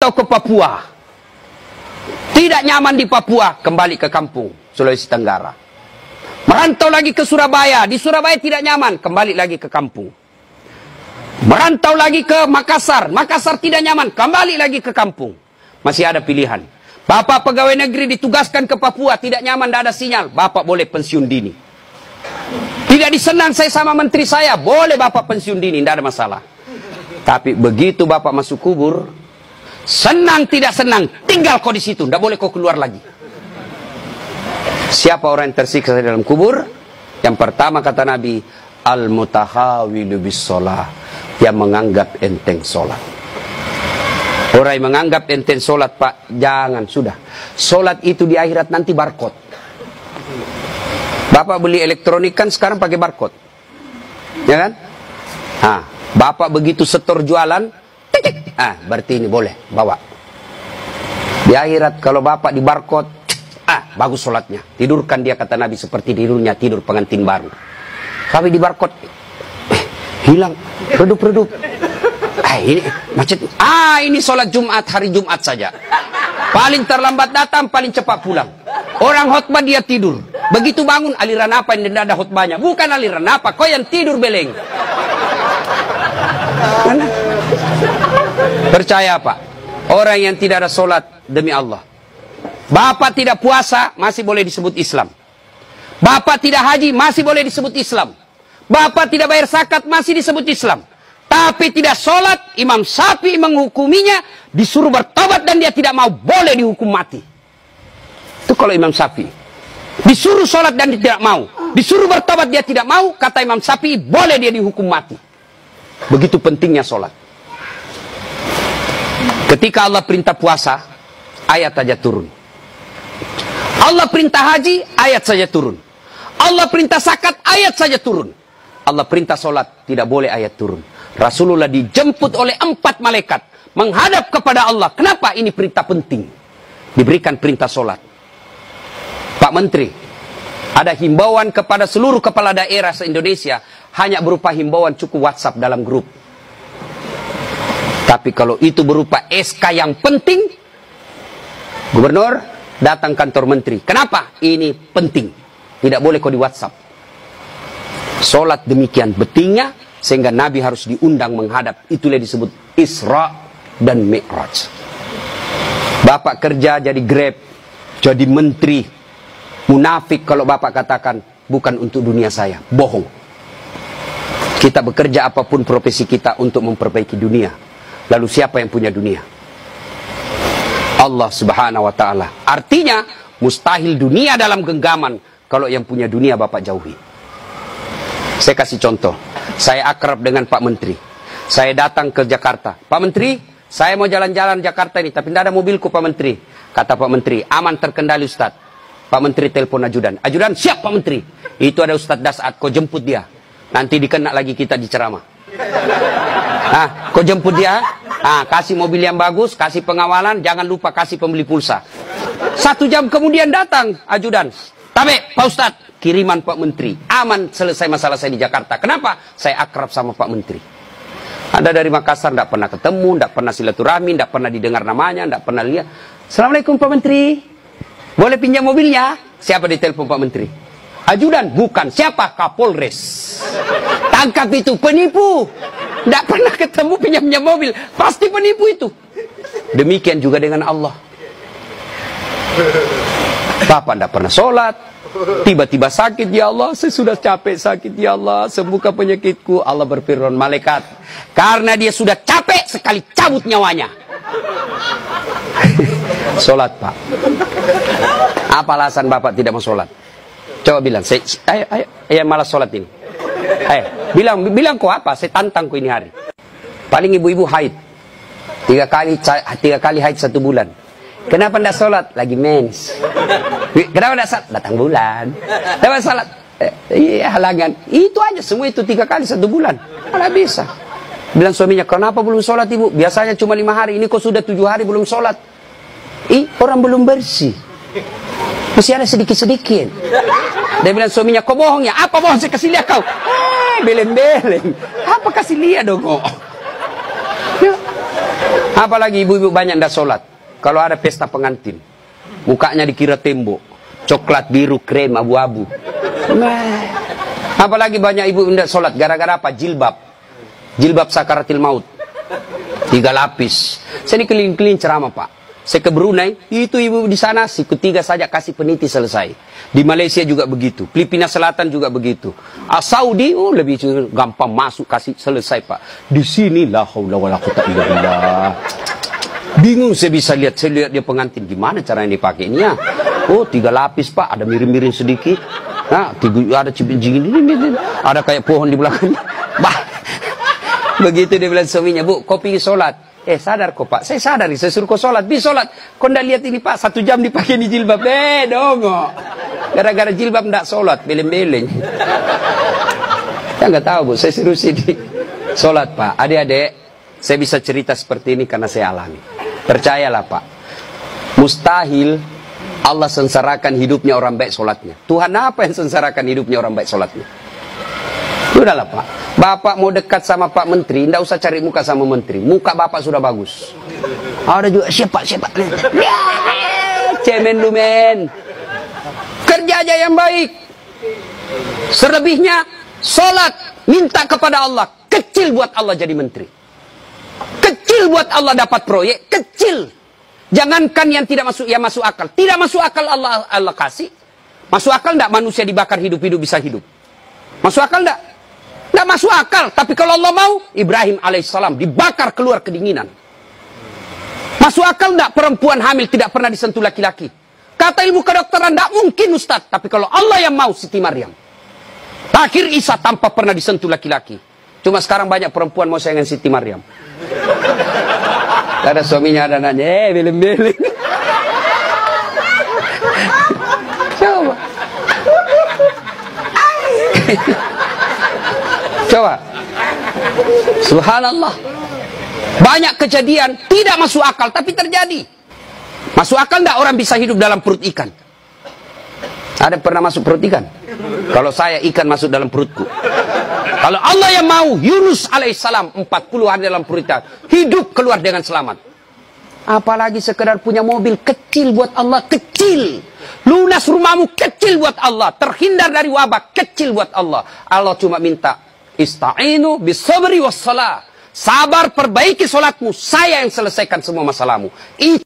merantau ke Papua. Tidak nyaman di Papua, kembali ke kampung, Sulawesi Tenggara. Merantau lagi ke Surabaya, di Surabaya tidak nyaman, kembali lagi ke kampung. Merantau lagi ke Makassar, Makassar tidak nyaman, kembali lagi ke kampung. Masih ada pilihan. Bapak pegawai negeri ditugaskan ke Papua, tidak nyaman, tidak ada sinyal, Bapak boleh pensiun dini. Tidak disenang saya sama menteri saya, boleh Bapak pensiun dini, tidak ada masalah. Tapi begitu Bapak masuk kubur, senang tidak senang, tinggal kau di situ, tidak boleh kau keluar lagi. Siapa orang yang tersiksa di dalam kubur? Yang pertama kata Nabi, al-mutahawilu bis-sholah, yang menganggap enteng sholat. Orang yang menganggap enteng sholat, Pak, jangan, sudah. Sholat itu di akhirat nanti barcode. Bapak beli elektronik kan sekarang pakai barcode, ya kan? Nah, Bapak begitu setor jualan, titik, berarti ini boleh bawa. Di akhirat kalau Bapak di barcode, bagus sholatnya, tidurkan dia kata Nabi seperti tidurnya tidur pengantin baru. Tapi di barcode, hilang, redup-redup. Ini macet. Ini sholat Jumat, hari Jumat saja. Paling terlambat datang, paling cepat pulang. Orang khutbah dia tidur. Begitu bangun, aliran apa yang tidak ada khutbahnya? Bukan aliran apa, kau yang tidur beleng. Mana? Percaya Pak, orang yang tidak ada sholat demi Allah. Bapak tidak puasa, masih boleh disebut Islam. Bapak tidak haji, masih boleh disebut Islam. Bapak tidak bayar zakat, masih disebut Islam. Tapi tidak sholat, Imam Syafi'i menghukuminya, disuruh bertobat dan dia tidak mau, boleh dihukum mati. Itu kalau Imam Syafi'i. Disuruh sholat dan dia tidak mau, disuruh bertobat dia tidak mau, kata Imam Syafi'i, boleh dia dihukum mati. Begitu pentingnya sholat. Ketika Allah perintah puasa, ayat saja turun. Allah perintah haji, ayat saja turun. Allah perintah zakat, ayat saja turun. Allah perintah sholat, tidak boleh ayat turun. Rasulullah dijemput oleh 4 malaikat menghadap kepada Allah. Kenapa? Ini perintah penting. Diberikan perintah sholat. Pak Menteri, ada himbauan kepada seluruh kepala daerah se-Indonesia, hanya berupa himbauan cukup WhatsApp dalam grup. Tapi kalau itu berupa SK yang penting, Gubernur datang kantor Menteri. Kenapa? Ini penting. Tidak boleh kau di WhatsApp. Sholat demikian pentingnya, sehingga Nabi harus diundang menghadap. Itulah disebut Isra dan Mi'raj. Bapak kerja jadi Grab, jadi menteri, munafik kalau Bapak katakan bukan untuk dunia saya, bohong. Kita bekerja apapun profesi kita untuk memperbaiki dunia. Lalu siapa yang punya dunia? Allah Subhanahu wa ta'ala. Artinya mustahil dunia dalam genggaman kalau yang punya dunia Bapak jauhi. Saya kasih contoh. Saya akrab dengan Pak Menteri. Saya datang ke Jakarta. Pak Menteri, saya mau jalan-jalan Jakarta ini, tapi tidak ada mobilku Pak Menteri. Kata Pak Menteri, aman terkendali Ustaz. Pak Menteri telepon ajudan. Ajudan, siap Pak Menteri. Itu ada Ustaz Dasat, kau jemput dia. Nanti dikena lagi kita di ceramah. Kau jemput dia. Kasih mobil yang bagus, kasih pengawalan, jangan lupa kasih pembeli pulsa. 1 jam kemudian datang ajudan. Tapi Pak Ustaz, kiriman Pak Menteri. Aman, selesai masalah saya di Jakarta. Kenapa? Saya akrab sama Pak Menteri. Anda dari Makassar tidak pernah ketemu, tidak pernah silaturahmi, tidak pernah didengar namanya, tidak pernah lihat. Assalamualaikum Pak Menteri. Boleh pinjam mobilnya? Siapa ditelepon Pak Menteri? Ajudan? Bukan. Siapa? Kapolres. Tangkap itu, penipu. Tidak pernah ketemu pinjam mobil. Pasti penipu itu. Demikian juga dengan Allah. Bapak tidak pernah sholat, tiba-tiba sakit, ya Allah, saya sudah capek sakit, ya Allah, sembuhkan penyakitku. Allah berfirman, malaikat, karena dia sudah capek sekali, cabut nyawanya. Sholat Pak. Apa alasan Bapak tidak mau sholat? Coba bilang, ayo malas sholat ini. Bilang kok apa? Saya tantang kok ini hari. Paling ibu-ibu haid 3 kali haid 1 bulan. Kenapa tidak sholat? Lagi mens. Kenapa tidak sholat? Datang bulan. Kenapa sholat? Iya halangan. Itu aja semua itu 3 kali 1 bulan. Mana bisa? Bilang suaminya, kenapa belum sholat ibu? Biasanya cuma 5 hari. Ini kok sudah 7 hari belum sholat? Orang belum bersih. Masih ada sedikit-sedikit. Dia bilang suaminya, kok bohong ya? Apa bohong? Saya kasih lihat kau. Beleng-beleng. Apa kasih lihat dong kok? Ya. Apalagi ibu-ibu banyak ndak sholat. Kalau ada pesta pengantin, mukanya dikira tembok, coklat, biru, krem, abu-abu. Apalagi banyak ibu ndak sholat gara-gara apa? Jilbab. Jilbab sakaratil maut. 3 lapis. Saya ini keliling-keliling ceramah, Pak. Saya ke Brunei, itu ibu di sana siku 3 saja kasih peniti selesai. Di Malaysia juga begitu, Filipina Selatan juga begitu. Saudi lebih gampang masuk kasih selesai, Pak. Di sini la haula wala quwata illa billah. Bingung saya bisa lihat, dia pengantin gimana caranya dipakainya. Oh, 3 lapis, Pak, ada miring-miring sedikit. Nah, ada cipin-cipin ini, ada kayak pohon di belakang. Bah. Begitu dia bilang suaminya, "Bu, kau pergi sholat." Sadar kok, Pak. Saya sadar, saya suruh kau sholat. Bi sholat. Kau ndak lihat ini, Pak, 1 jam dipakai di jilbab. Dongo. Gara-gara jilbab ndak sholat, beleng-beleng. Ya nggak tahu, Bu. Saya suruh sini sholat, Pak. Adik-adik, saya bisa cerita seperti ini karena saya alami. Percayalah, Pak. Mustahil Allah sengsarakan hidupnya orang baik sholatnya. Tuhan apa yang sengsarakan hidupnya orang baik sholatnya? Udahlah, Pak. Bapak mau dekat sama Pak Menteri, ndak usah cari muka sama Menteri. Muka Bapak sudah bagus. Ada juga siapa. Ya, cemen lu, men. Kerja aja yang baik. Selebihnya, sholat, minta kepada Allah. Kecil buat Allah jadi menteri. Kecil buat Allah dapat proyek, kecil. Jangankan yang tidak masuk, yang masuk akal. Tidak masuk akal Allah kasih. Masuk akal ndak manusia dibakar hidup-hidup bisa hidup? Masuk akal ndak? Nggak masuk akal, tapi kalau Allah mau, Ibrahim alaihissalam dibakar keluar kedinginan. Masuk akal nggak perempuan hamil tidak pernah disentuh laki-laki? Kata ilmu kedokteran, nggak mungkin Ustaz. Tapi kalau Allah yang mau, Siti Maryam. Lahir Isa tanpa pernah disentuh laki-laki. Cuma sekarang banyak perempuan mau sayangan Siti Maryam. Ada suaminya ada nanya, beleng-beleng. Coba. Coba. Subhanallah. Banyak kejadian tidak masuk akal tapi terjadi. Masuk akal enggak orang bisa hidup dalam perut ikan? Ada pernah masuk perut ikan? Kalau saya ikan masuk dalam perutku. Kalau Allah yang mau, Yunus alaihissalam 40 hari dalam perut ikan, hidup keluar dengan selamat. Apalagi sekedar punya mobil kecil buat Allah, kecil. Lunas rumahmu kecil buat Allah, terhindar dari wabah kecil buat Allah. Allah cuma minta ista'inu bisabri wassalah. Sabar, perbaiki solatmu, saya yang selesaikan semua masalahmu. Itu